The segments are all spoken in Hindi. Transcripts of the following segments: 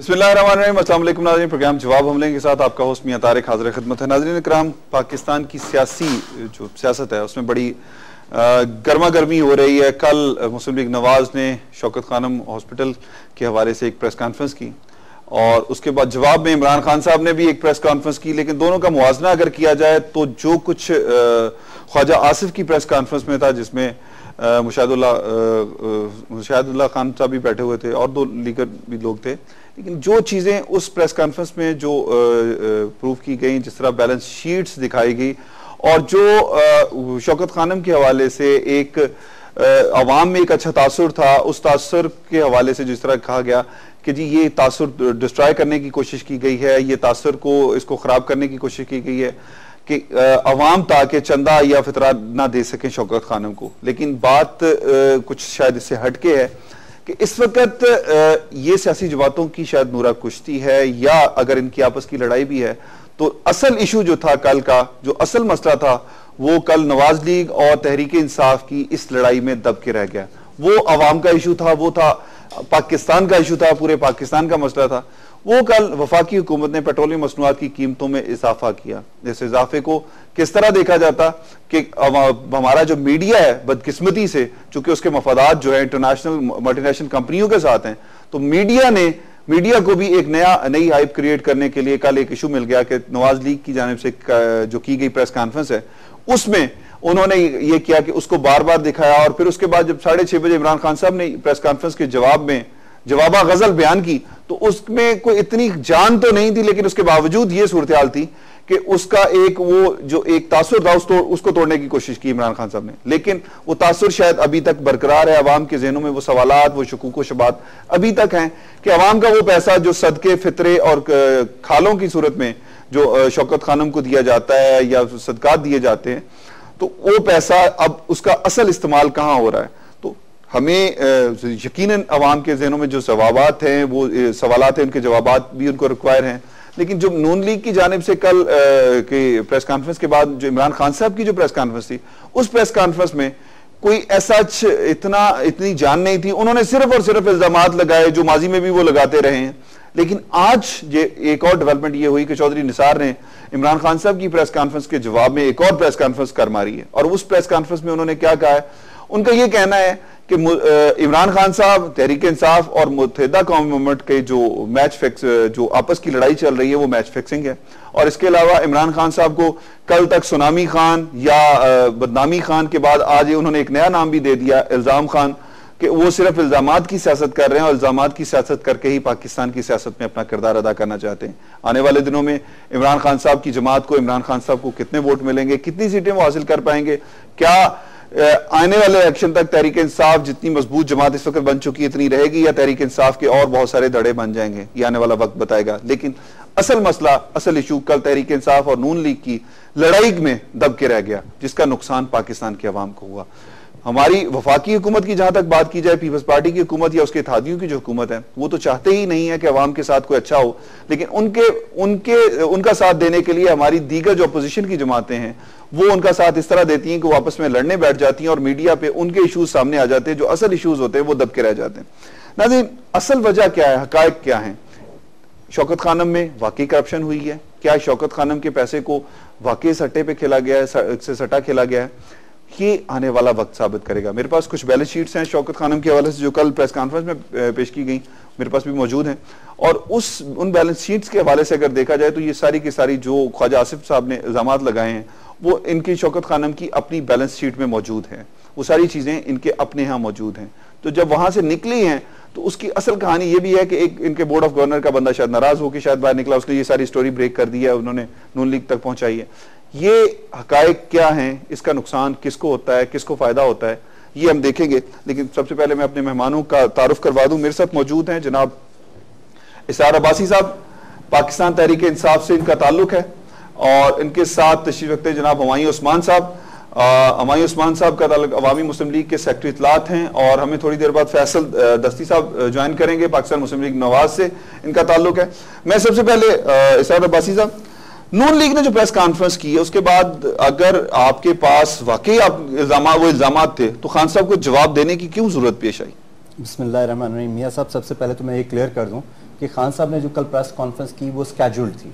बिस्मिल्लाहिर्रहमानिर्रहीम। अस्सलाम वालेकुम नाज़रीन, प्रोग्राम जवाब हमले के साथ आपका होस्ट मियां तारिक हाज़िर खिदमत है। नाज़रीन इकराम, पाकिस्तान की सियासत है उसमें बड़ी गर्मा गर्मी हो रही है। कल मुस्लिम लीग नवाज ने शौकत खानम हॉस्पिटल के हवाले से एक प्रेस कॉन्फ्रेंस की और उसके बाद जवाब में इमरान खान साहब ने भी एक प्रेस कॉन्फ्रेंस की, लेकिन दोनों का मुवाजना अगर किया जाए तो जो कुछ ख्वाजा आसिफ की प्रेस कॉन्फ्रेंस में था, जिसमें मुशाहिदुल्लाह खान साहब भी बैठे हुए थे और दो लीगर भी लोग थे, लेकिन जो चीज़ें उस प्रेस कॉन्फ्रेंस में जो प्रूफ की गई, जिस तरह बैलेंस शीट्स दिखाई गई और जो शौकत खानम के हवाले से एक अवाम में एक अच्छा तासुर था, उस तासुर के हवाले से जिस तरह कहा गया कि जी ये तासुर डिस्ट्रॉय करने की कोशिश की गई है, ये तासुर को इसको ख़राब करने की कोशिश की गई है कि अवाम ताकि चंदा या फितरा ना दे सकें शौकत खानम को। लेकिन बात कुछ शायद इससे हटके है कि इस वक्त ये सियासी जमातों की शायद नूरा कुश्ती है या अगर इनकी आपस की लड़ाई भी है, तो असल इशू जो था कल का, जो असल मसला था, वो कल नवाज लीग और तहरीक इंसाफ की इस लड़ाई में दब के रह गया। वो अवाम का इशू था, वो था पाकिस्तान का इशू था, पूरे पाकिस्तान का मसला था। वो कल वफाकी हुकूमत ने पेट्रोलियम मसनूआत की कीमतों में इजाफा किया। इस इजाफे को किस तरह देखा जाता कि हमारा जो मीडिया है बदकिस्मती से, चूंकि उसके मफादात जो है इंटरनेशनल मल्टीनेशनल कंपनियों के साथ हैं, तो मीडिया को भी एक नई हाइप क्रिएट करने के लिए कल एक इशू मिल गया कि नवाज लीग की जानिब से जो की गई प्रेस कॉन्फ्रेंस है उसमें उन्होंने ये किया कि उसको बार बार दिखाया और फिर उसके बाद जब 6:30 बजे इमरान खान साहब ने प्रेस कॉन्फ्रेंस के जवाबा गजल बयान की तो उसमें कोई इतनी जान तो नहीं थी, लेकिन उसके बावजूद ये सूरत हाल थी कि उसका एक तासुर था उसको तोड़ने की कोशिश की इमरान खान साहब ने। लेकिन वो तासुर शायद अभी तक बरकरार है, अवाम के जहनों में वो सवालात, वो शकूक व शुबात अभी तक हैं कि अवाम का वो पैसा जो सदके फितरे और खालों की सूरत में जो शौकत खानम को दिया जाता है या सदकात दिए जाते हैं, तो वो पैसा अब उसका असल इस्तेमाल कहाँ हो रहा है। तो हमें यकीनन अवाम के जहनों में जो सवालात हैं, वो सवालात हैं, उनके जवाबात भी उनको रिक्वायर हैं। लेकिन जो नून लीग की जानिब से कल के प्रेस कॉन्फ्रेंस के बाद जो इमरान खान साहब की जो प्रेस कॉन्फ्रेंस थी, उस प्रेस कॉन्फ्रेंस में कोई ऐसा इतनी जान नहीं थी। उन्होंने सिर्फ और सिर्फ इल्जामात लगाए जो माजी में भी वो लगाते रहे हैं। लेकिन आज ये एक और डेवलपमेंट ये हुई कि चौधरी निसार ने इमरान खान साहब की प्रेस कॉन्फ्रेंस के जवाब में एक और प्रेस कॉन्फ्रेंस कर मारी है और उस प्रेस कॉन्फ्रेंस में उन्होंने क्या कहा है, उनका यह कहना है कि इमरान खान साहब, तहरीक इंसाफ और मुत्तहिदा कौमी मूवमेंट के जो आपस की लड़ाई चल रही है वो मैच फिक्सिंग है। और इसके अलावा इमरान खान साहब को कल तक सुनामी खान या बदनामी खान के बाद आज उन्होंने एक नया नाम भी दे दिया, इल्जाम खान, कि वो सिर्फ इल्जामात की सियासत कर रहे हैं और इल्जामात की सियासत करके ही पाकिस्तान की सियासत में अपना किरदार अदा करना चाहते हैं। आने वाले दिनों में इमरान खान साहब की जमात को, इमरान खान साहब को कितने वोट मिलेंगे, कितनी सीटें वो हासिल कर पाएंगे, क्या आने वाले इलेक्शन तक तहरीक इंसाफ जितनी मजबूत जमात इस वक्त बन चुकी है इतनी रहेगी या तहरीक इंसाफ के और बहुत सारे धड़े बन जाएंगे, ये आने वाला वक्त बताएगा। लेकिन असल मसला, असल इशू कल तहरीक इंसाफ और नून लीग की लड़ाई में दब के रह गया, जिसका नुकसान पाकिस्तान के अवाम को हुआ। हमारी वफाकी हुकूमत की जहां तक बात की जाए, पीपल्स पार्टी की हुकूमत या उसके इत्तेहादियों की जो हुकूमत है, वो तो चाहते ही नहीं है कि अवाम के साथ कोई अच्छा हो। लेकिन उनका साथ देने के लिए हमारी दीगर जो अपोजिशन की जमातें हैं वो उनका साथ इस तरह देती हैं कि वो आपस में लड़ने बैठ जाती हैं और मीडिया पे उनके इशूज सामने आ जाते हैं, जो असल इशूज होते हैं वो दब के रह जाते हैं। नाज़रीन, असल वजह क्या है, हकायक क्या है? शौकत खानम में वाकई करप्शन हुई है? क्या शौकत खानम के पैसे को वाकई सट्टे पे खेला गया है, सट्टा खेला गया है? ये आने वाला वक्त साबित करेगा। मेरे पास कुछ बैलेंस शीट्स हैं शौकत खानम के हवाले से जो कल प्रेस कॉन्फ्रेंस में पेश की गई, मेरे पास भी मौजूद हैं। और उन बैलेंस शीट्स के हवाले से अगर देखा जाए तो ये सारी की सारी जो ख्वाजा आसिफ साहब ने इल्जामात लगाए हैं वो इनकी शौकत खानम की अपनी बैलेंस शीट में मौजूद हैं। वो सारी चीजें इनके अपने यहाँ मौजूद हैं। तो जब वहां से निकली हैं तो उसकी असल कहानी ये भी है कि एक इनके बोर्ड ऑफ गवर्नर का बंदा शायद नाराज होकर शायद बाहर निकला, उसने ये सारी स्टोरी ब्रेक कर दी है, उन्होंने नून लीग तक पहुंचाई है। ये हकायक क्या हैं, इसका नुकसान किसको होता है, किसको फायदा होता है, ये हम देखेंगे। लेकिन सबसे पहले मैं अपने मेहमानों का तारुफ करवा दूं। मेरे साथ मौजूद हैं जनाब इसार अब्बासी साहब, पाकिस्तान तहरीक इंसाफ से इनका ताल्लुक है, और इनके साथ तशरीफ रखते हैं जनाब हुमायूं उस्मान साहब। हुमायूं उस्मान साहब का ताल्लुक अवामी मुस्लिम लीग के सेक्रेटरी इत्तलात हैं, और हमें थोड़ी देर बाद फैसल दस्ती साहब ज्वाइन करेंगे, पाकिस्तान मुस्लिम लीग नवाज से इनका ताल्लुक है। मैं सबसे पहले इसार अब्बासी साहब, नून लीग ने जो प्रेस कॉन्फ्रेंस की है उसके बाद अगर आपके पास वाकई वो इल्जामात थे तो खान साहब को जवाब देने की क्यों जरूरत पेश आई? बिस्मिल्लाहिर्रहमानिर्रहीम। मियां साहब, सबसे पहले तो मैं ये क्लियर कर दूं कि खान साहब ने जो कल प्रेस कॉन्फ्रेंस की वो स्केड्यूल्ड थी।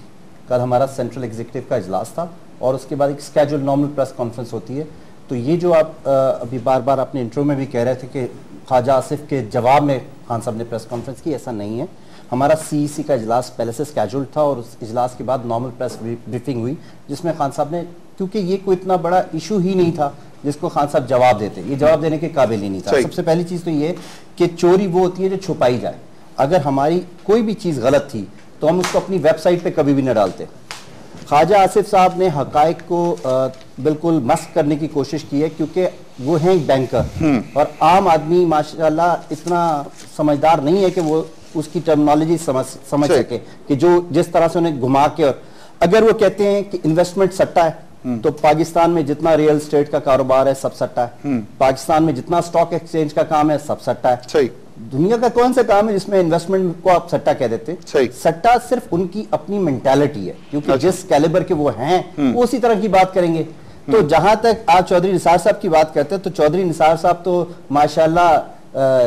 कल हमारा सेंट्रल एग्जीक्यूटिव का इजलास था और उसके बाद एक स्केड्यूल नॉर्मल प्रेस कॉन्फ्रेंस होती है। तो ये जो आप अभी बार बार अपने इंट्रो में भी कह रहे थे कि ख्वाजा आसिफ के जवाब में खान साहब ने प्रेस कॉन्फ्रेंस की, ऐसा नहीं है। हमारा सीईसी का इजलास पहले से स्केड्यूल्ड था और उस इजलास के बाद नॉर्मल प्रेस ब्रीफिंग हुई, जिसमें खान साहब ने, क्योंकि ये कोई इतना बड़ा इशू ही नहीं था जिसको खान साहब जवाब देते, ये जवाब देने के काबिल ही नहीं था। सबसे पहली चीज तो ये कि चोरी वो होती है जो छुपाई जाए। अगर हमारी कोई भी चीज गलत थी तो हम उसको अपनी वेबसाइट पे कभी भी न डालते। ख्वाजा आसिफ साहब ने हकायक को बिल्कुल मस्क करने की कोशिश की है, क्योंकि वो हैं एक बैंकर और आम आदमी माशाल्लाह इतना समझदार नहीं है कि वो उसकी टर्मिनोलॉजी समझ सके कि जो जिस तरह से उन्हें घुमा के, और अगर वो कहते हैं कि इन्वेस्टमेंट सट्टा है तो पाकिस्तान में जितना रियल एस्टेट का कारोबार है सब सट्टा है, पाकिस्तान में जितना स्टॉक एक्सचेंज का काम है सब सट्टा है। सही। दुनिया का कौन सा काम है जिसमें इन्वेस्टमेंट को आप सट्टा कह देते हैं? सट्टा सिर्फ उनकी अपनी मेंटालिटी है, क्योंकि जिस कैलिबर के वो हैं वो उसी तरह की बात करेंगे। तो जहां तक आप चौधरी निसार साहब की बात करते हैं, तो चौधरी निसार साहब तो माशाल्लाह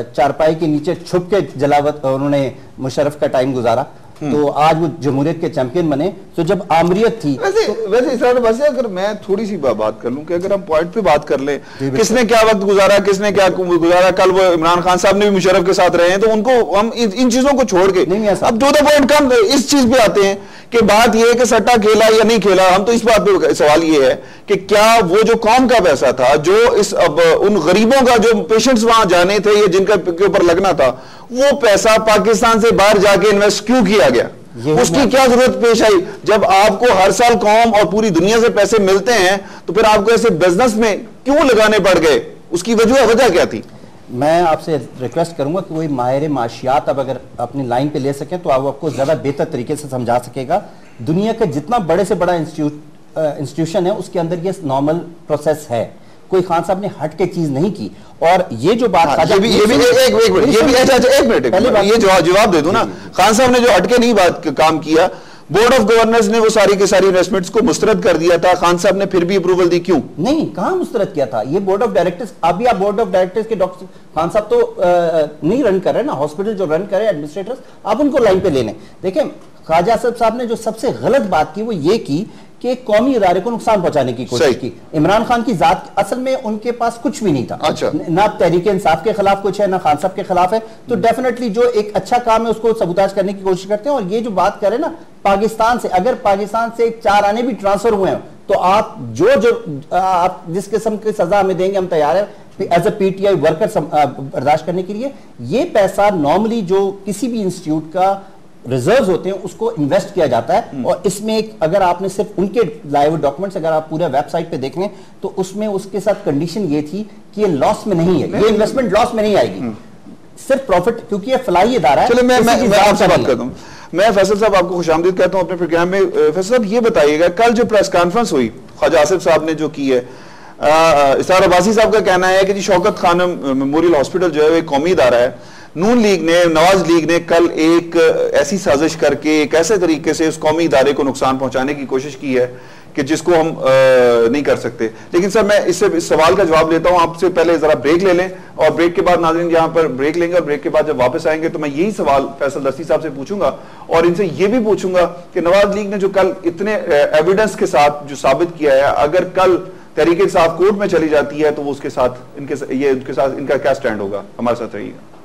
चारपाई के नीचे छुप के जलावत उन्होंने मुशर्रफ का टाइम गुजारा, तो आज वो जमहूरियत के चैंपियन बने। तो जब आमरीत थी वैसे अगर मैं थोड़ी सी बात कर लूं कि अगर हम पॉइंट पे बात कर लें, किसने क्या वक्त गुजारा, किसने क्या गुजारा, कल वो इमरान खान साहब ने भी मुशर्रफ के साथ रहे हैं, तो उनको हम इन चीजों को छोड़ के अब दो पॉइंट कम इस चीज पे आते हैं कि बात यह है कि सट्टा खेला या नहीं खेला। हम तो इस बात पे सवाल ये है कि क्या वो जो कौम का पैसा था, जो इस अब उन गरीबों का जो पेशेंट्स वहां जाने थे या जिनका के ऊपर लगना था, वो पैसा पाकिस्तान से बाहर जाके इन्वेस्ट क्यों किया गया? उसकी क्या जरूरत पेश आई? जब आपको हर साल कौम और पूरी दुनिया से पैसे मिलते हैं तो फिर आपको ऐसे बिजनेस में क्यों लगाने पड़ गए? उसकी वजह क्या थी? मैं आपसे रिक्वेस्ट करूंगा कि कोई माहिर माशियात अब अगर अपनी लाइन पे ले सकें तो आपको ज्यादा बेहतर तरीके से समझा सकेगा। दुनिया का जितना बड़े से बड़ा इंस्टीट्यूशन है उसके अंदर ये नॉर्मल प्रोसेस है, कोई खान साहब ने हट के चीज नहीं की। और ये जो बात एक मिनट ये जवाब दे दूं ना, खान साहब ने जो हटके नहीं काम किया, बोर्ड ऑफ गवर्नर्स ने वो सारी के सारी इन्वेस्टमेंट्स को मुस्तरद कर दिया था, खान साहब ने फिर भी अप्रूवल दी, क्यों नहीं? कहां मुस्तरद किया था? ये बोर्ड ऑफ डायरेक्टर्स, अभी आप बोर्ड ऑफ डायरेक्टर्स के डॉक्टर खान साहब तो नहीं रन कर रहे ना, हॉस्पिटल जो रन करे एडमिनिस्ट्रेटर्स, आप उनको लाइन पे ले लें। देखें, ख्वाजा साहब ने जो सबसे गलत बात की वो ये की कि कौमी इदारे को नुकसान पहुंचाने की कोशिश की। इमरान खान की जात, असल में उनके पास कुछ भी नहीं था। अच्छा। ना तहरीक इंसाफ के खिलाफ कुछ है, ना खान साहब के खिलाफ है। तो डेफिनेटली जो एक अच्छा काम है उसको सबूताज करने की कोशिश करते हैं। और ये जो बात करें ना पाकिस्तान से, अगर पाकिस्तान से 4 आने भी ट्रांसफर हुए हैं तो आप आप जिस किस्म की सजा हमें देंगे हम तैयार है एज ए पीटीआई वर्कर बर्दाश्त करने के लिए। ये पैसा नॉर्मली जो किसी भी इंस्टीट्यूट का रिजर्व्स होते हैं उसको इन्वेस्ट किया जाता है। और इसमें एक, अगर आपने सिर्फ उनके लाए हुए डॉक्यूमेंट्स अगर आप पूरे वेबसाइट पे देख लें तो उसमें उसके साथ कंडीशन ये थी कि ये लॉस में नहीं है, ये इन्वेस्टमेंट लॉस में नहीं आएगी, सिर्फ प्रॉफिट, क्योंकि ये फलाई इदारा है। चलो मैं आपसे बात करता हूं। मैं फैसल साहब आपको खुशामदीद कहता हूं अपने प्रोग्राम में। फैसल साहब ये बताइएगा, कल जो प्रेस कॉन्फ्रेंस हुई ख्वाजा आसिफ साहब ने जो की है, इसार अब्बासी साहब का कहना है कि जी शौकत खानम मेमोरियल हॉस्पिटल जो है वो एक कौमी इदारा है। नून लीग ने, नवाज लीग ने कल एक ऐसी साजिश करके एक ऐसे तरीके से उस कौमी इदारे को नुकसान पहुंचाने की कोशिश की है कि जिसको हम नहीं कर सकते। लेकिन सर मैं इस सवाल का जवाब लेता हूं, आपसे पहले जरा ब्रेक ले लें और ब्रेक के बाद नाज़रीन यहाँ पर ब्रेक लेंगे और ब्रेक के बाद जब वापस आएंगे तो मैं यही सवाल फैसल दस्ती साहब से पूछूंगा और इनसे ये भी पूछूंगा कि नवाज लीग ने जो कल इतने एविडेंस के साथ जो साबित किया है, अगर कल तहरीक इंसाफ कोर्ट में चली जाती है तो वो उसके साथ उनके साथ इनका क्या स्टैंड होगा? हमारे साथ रहिएगा।